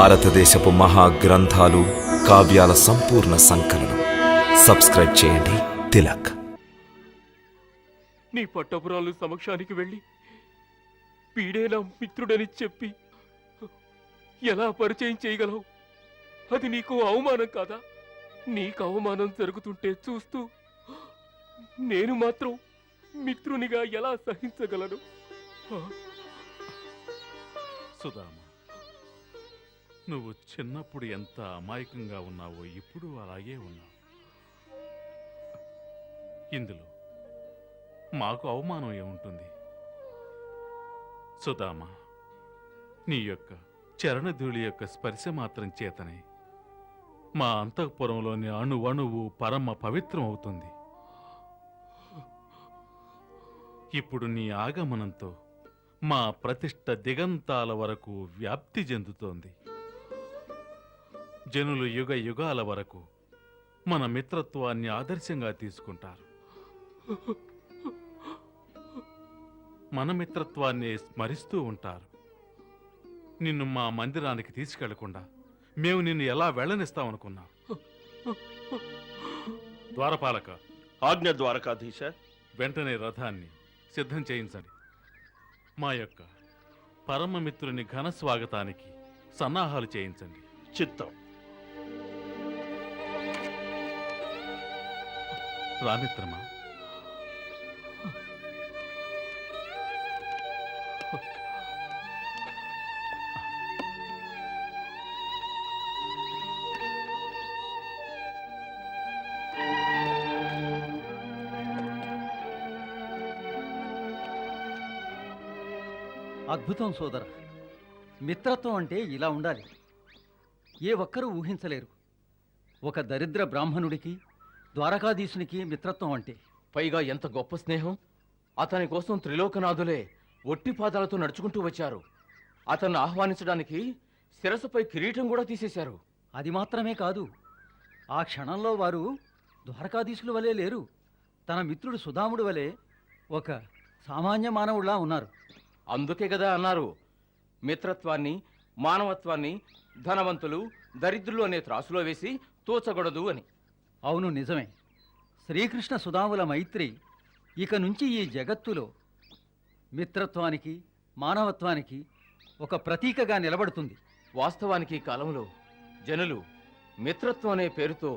భారతదేశపు మహాగ్రంథాలు, కావ్యాల సంపూర్ణ సంకలనం. సబ్స్క్రైబ్ చేయండి తిలక్. నీ పట్టపురాలు సమక్షానికి వెళ్ళి పీడేలా మిత్రుడని చెప్పి ఎలా పరిచయం చేయగలవు? అది నీకు అవమానం కాదా? నీకు అవమానం జరుగుతుంటే చూస్తూ నేను మాత్రం మిత్రునిగా ఎలా సహించగలను? సుధామ, నువ్వు చిన్నప్పుడు ఎంత అమాయకంగా ఉన్నావో ఇప్పుడు అలాగే ఉన్నావు. ఇందులో మాకు అవమానం ఏముంటుంది? సుధామ, నీ యొక్క చరణధూళి యొక్క స్పర్శ మాత్రం చేతనే మా అంతఃపురంలోని అణువణువు పరమ పవిత్రం అవుతుంది. ఇప్పుడు నీ ఆగమనంతో మా ప్రతిష్ట దిగంతాల వరకు వ్యాప్తి చెందుతోంది. జనులు యుగ యుగాల వరకు మన మిత్రత్వాన్ని ఆదర్శంగా తీసుకుంటారు. మన మిత్రత్వాన్ని స్మరిస్తూ ఉంటారు. నిన్ను మా మందిరానికి తీసుకెళ్లకుండా మేము నిన్ను ఎలా వెళ్ళనిస్తామనుకున్నాం? ద్వారపాలక, ఆజ్ఞ ద్వారకాధీశ. వెంటనే రథాన్ని సిద్ధం చేయించండి. మా యొక్క పరమమిత్రుని ఘన స్వాగతానికి సన్నాహాలు చేయించండి. చిత్తం. రామిత్రమా, అద్భుతం సోదర. మిత్రత్వం అంటే ఇలా ఉండాలి. ఏ ఒక్కరూ ఊహించలేరు. ఒక దరిద్ర బ్రాహ్మణుడికి ద్వారకాధీశునికి మిత్రత్వం అంటే. పైగా ఎంత గొప్ప స్నేహం! అతని కోసం త్రిలోకనాథులే ఒట్టి పాదాలతో నడుచుకుంటూ వచ్చారు. అతన్ని ఆహ్వానించడానికి శిరస్సుపై కిరీటం కూడా తీసేశారు. అది మాత్రమే కాదు, ఆ క్షణంలో వారు ద్వారకాధీశుల వలె లేరు. తన మిత్రుడు సుధాముడు వలె ఒక సామాన్య మానవుడిలా ఉన్నారు. అందుకే కదా అన్నారు, మిత్రత్వాన్ని మానవత్వాన్ని ధనవంతులు దరిద్రులు అనే త్రాసులో వేసి తోచకూడదు అని. అవును, నిజమే. శ్రీకృష్ణ సుధాముల మైత్రి ఇక నుంచి ఈ జగత్తులో మిత్రత్వానికి మానవత్వానికి ఒక ప్రతీకగా నిలబడుతుంది. వాస్తవానికి ఈ కాలంలో జనులు మిత్రత్వం అనే పేరుతో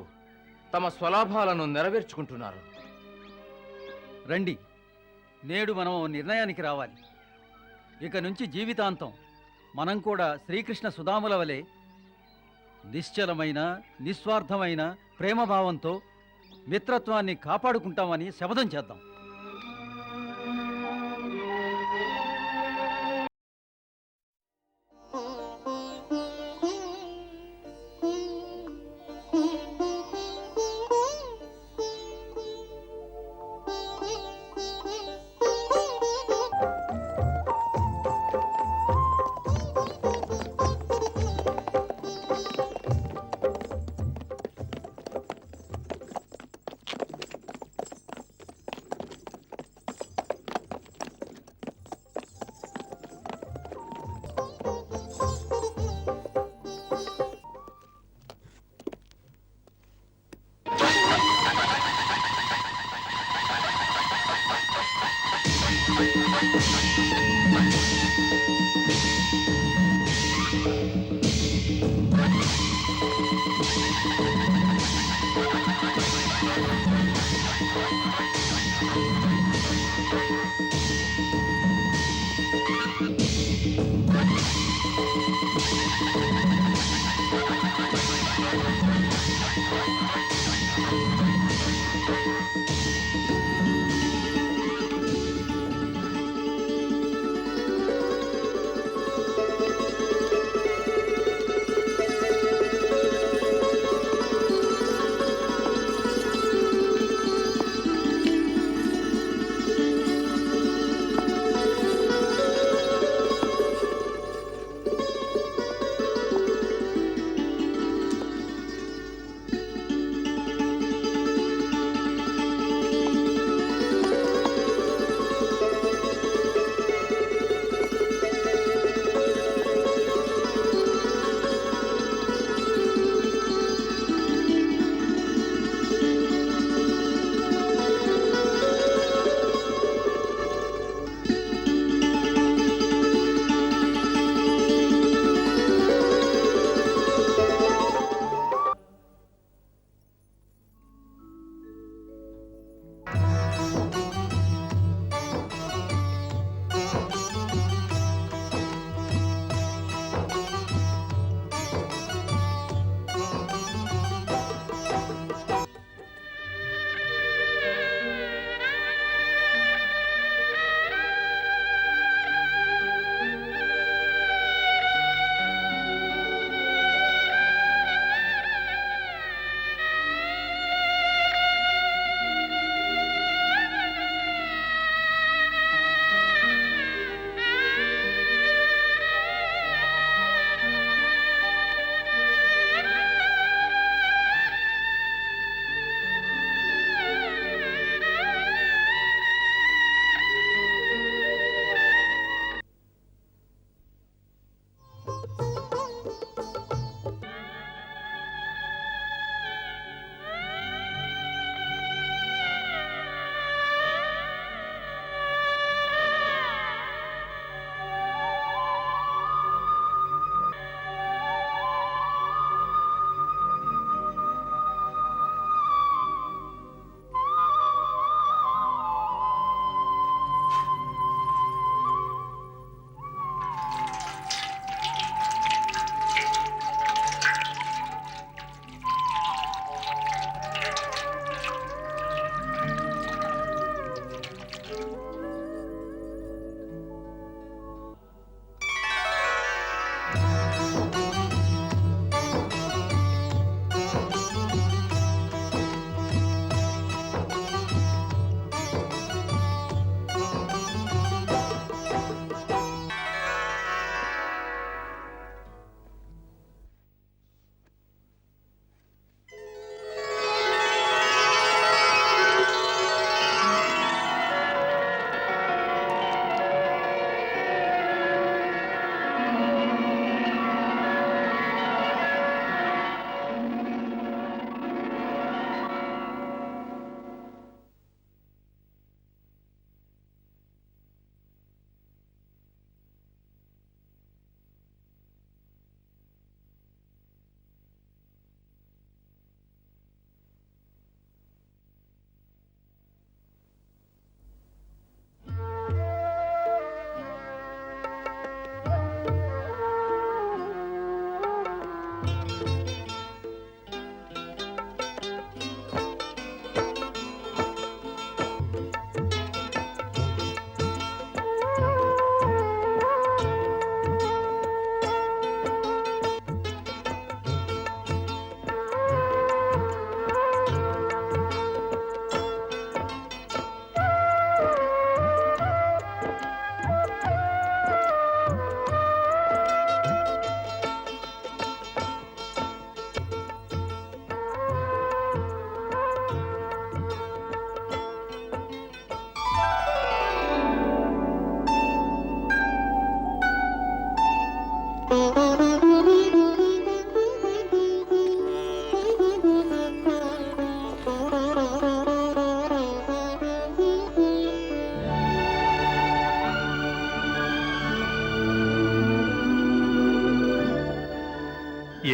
తమ స్వలాభాలను నెరవేర్చుకుంటున్నారు. రండి, నేడు మనం ఓ నిర్ణయానికి రావాలి. ఇక నుంచి జీవితాంతం మనం కూడా శ్రీకృష్ణ సుధాముల వలె నిశ్చలమైన నిస్వార్థమైన ప్రేమభావంతో మిత్రత్వాన్ని కాపాడుకుంటామని శపథం చేద్దాం.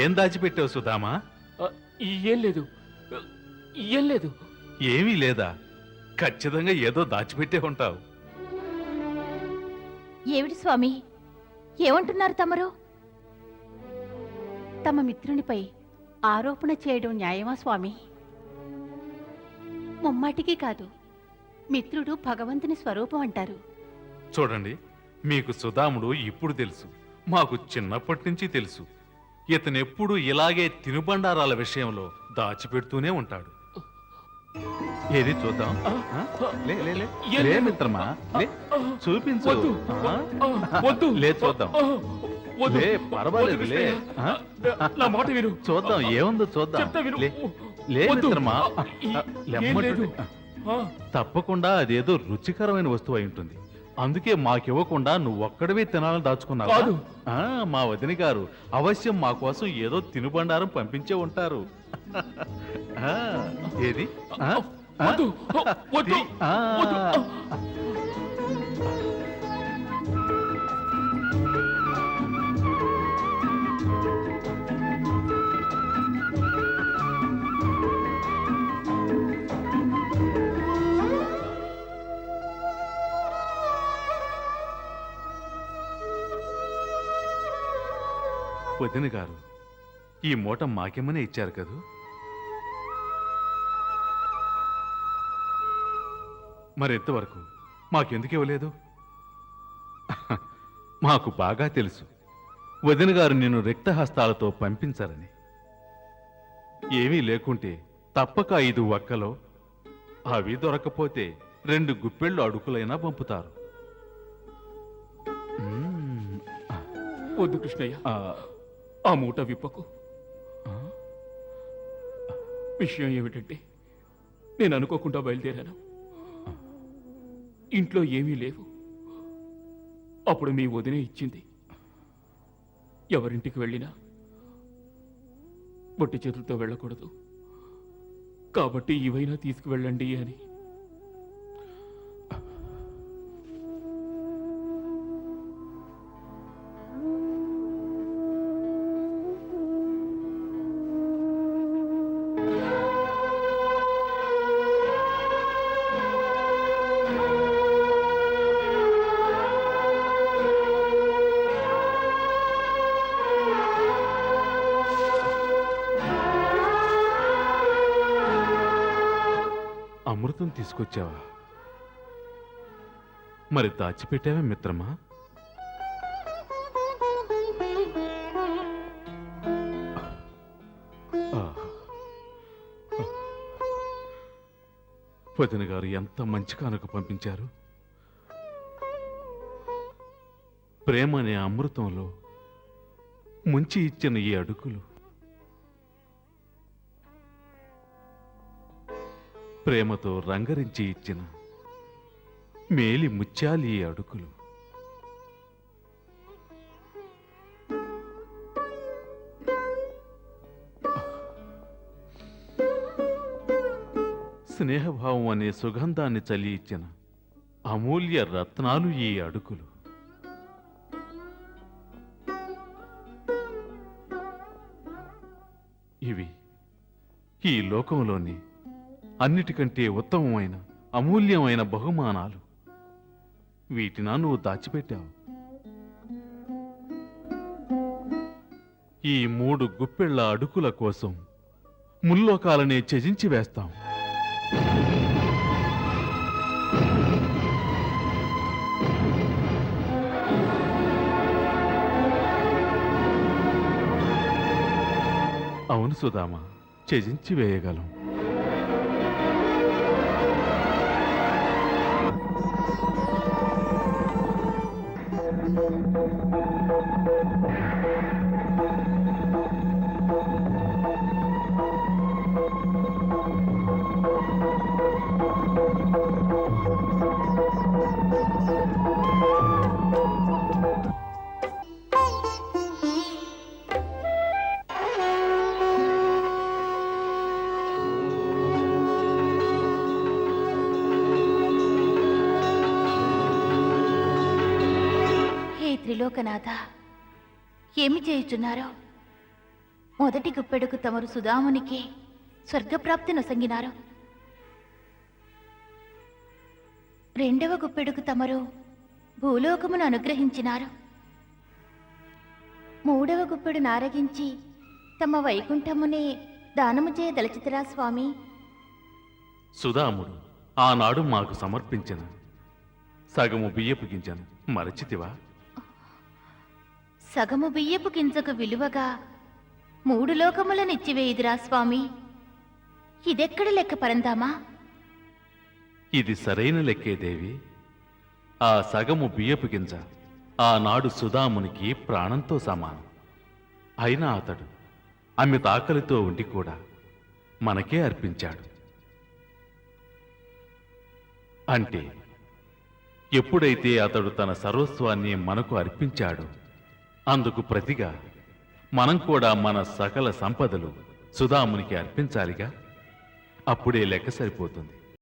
ఏం దాచిపెట్టావు సుధామా? ఏం లేదు, ఏం లేదు. ఏమీ లేదా? ఖచ్చితంగా ఏదో దాచిపెట్టే ఉంటావు. ఏమిటి స్వామి, ఏమంటున్నారు తమరు? తమ మిత్రునిపై ఆరోపణ చేయడం న్యాయమా స్వామి? ముమ్మాటికి కాదు, మిత్రుడు భగవంతుని స్వరూపం అంటారు. చూడండి, మీకు సుధాముడు ఇప్పుడు తెలుసు, మాకు చిన్నప్పటి నుంచి తెలుసు. ఇతనెప్పుడు ఇలాగే తినుబండారాల విషయంలో దాచిపెడుతూనే ఉంటాడు. ఏది చూద్దాం. లే లే లే లే మిత్రమా, లే చూపించు. వద్దు, లే చూద్దాం. లే పర్వాలేదు, లే నా మాట విను. చూద్దాం, ఏముందో చూద్దాం. లే లే మిత్రమా, లెమ్మటు. తప్పకుండా అదేదో రుచికరమైన వస్తువు అయి ఉంటుంది. అందుకే మాకివ్వకుండా నువ్వొక్కడవే తినాలని దాచుకున్నావు. మా వదిన గారు అవశ్యం మా కోసం ఏదో తినుబండారం పంపించే ఉంటారు. ఏది? వదిన గారు ఈ మూట మాకేమనే ఇచ్చారు కదూ? మరెంతవరకు మాకెందుకు ఇవ్వలేదు? మాకు బాగా తెలుసు వదిన గారు నిన్ను రిక్తహస్తాలతో పంపించారని. ఏమీ లేకుంటే తప్పక 5 వక్కలో, అవి దొరకపోతే 2 గుప్పెళ్ళు అడుకులైనా పంపుతారు. వద్దు కృష్ణయ్య, ఆ మూట విప్పకు. విషయం ఏమిటంటే, నేను అనుకోకుండా బయలుదేరాను. ఇంట్లో ఏమీ లేవు. అప్పుడు మీ వదినే ఇచ్చింది. ఎవరింటికి వెళ్ళినా బొట్టి చేతులతో వెళ్ళకూడదు, కాబట్టి ఇవైనా తీసుకువెళ్ళండి అని. అమృతం తీసుకొచ్చావా? మరి దాచిపెట్టావా మిత్రమా? వదిన గారు ఎంత మంచి కానుక పంపించారు. ప్రేమ అనే అమృతంలో ముంచి ఇచ్చిన ఈ అడుగులు, ప్రేమతో రంగరించి ఇచ్చిన మేలి ముత్యాలి ఈ అడుగులు. స్నేహభావం అనే సుగంధాన్ని చల్లి ఇచ్చిన అమూల్య రత్నాలు ఈ అడుగులు. ఇవి ఈ లోకంలోని అన్నిటికంటే ఉత్తమమైన అమూల్యమైన బహుమానాలు. వీటినా నువ్వు దాచిపెట్టావు. ఈ 3 గుప్పెళ్ల అడుకుల కోసం ముల్లోకాలనే త్యజించి వేస్తాం. అవును సుధామ, త్యజించి వేయగలం. త్రిలోకనాథ, ఏమి చేయుచున్నారో? మొదటి గుప్పెడుకు తమరు సుధామునికి స్వర్గప్రాప్తి నొసంగినారు. రెండవ గుప్పెడుకు తమరు భూలోకమును అనుగ్రహించినారు. మూడవ గుప్పెడు నారగించి తమ వైకుంఠమునే దానము చేయదలచితిరా స్వామి. సుధాముడు ఆనాడు మాకు సమర్పించిన సగము బియ్యపు గింజను మరచితివా? సగము బియ్యపు గింజకు విలువగా 3 లోకములనిచ్చివేయుదురా స్వామి. ఇదెక్కడ లెక్క పరందామా? ఇది సరైన లెక్కే దేవి. ఆ సగము బియ్యపు గింజ ఆనాడు సుధామునికి ప్రాణంతో సమానం. అయినా అతడు అమిత ఆకలితో ఉండి కూడా మనకే అర్పించాడు. అంటే ఎప్పుడైతే అతడు తన సర్వస్వాన్ని మనకు అర్పించాడో అందుకు ప్రతిగా మనం కూడా మన సకల సంపదలు సుధామునికి అర్పించాలిగా. అప్పుడే లెక్క సరిపోతుంది.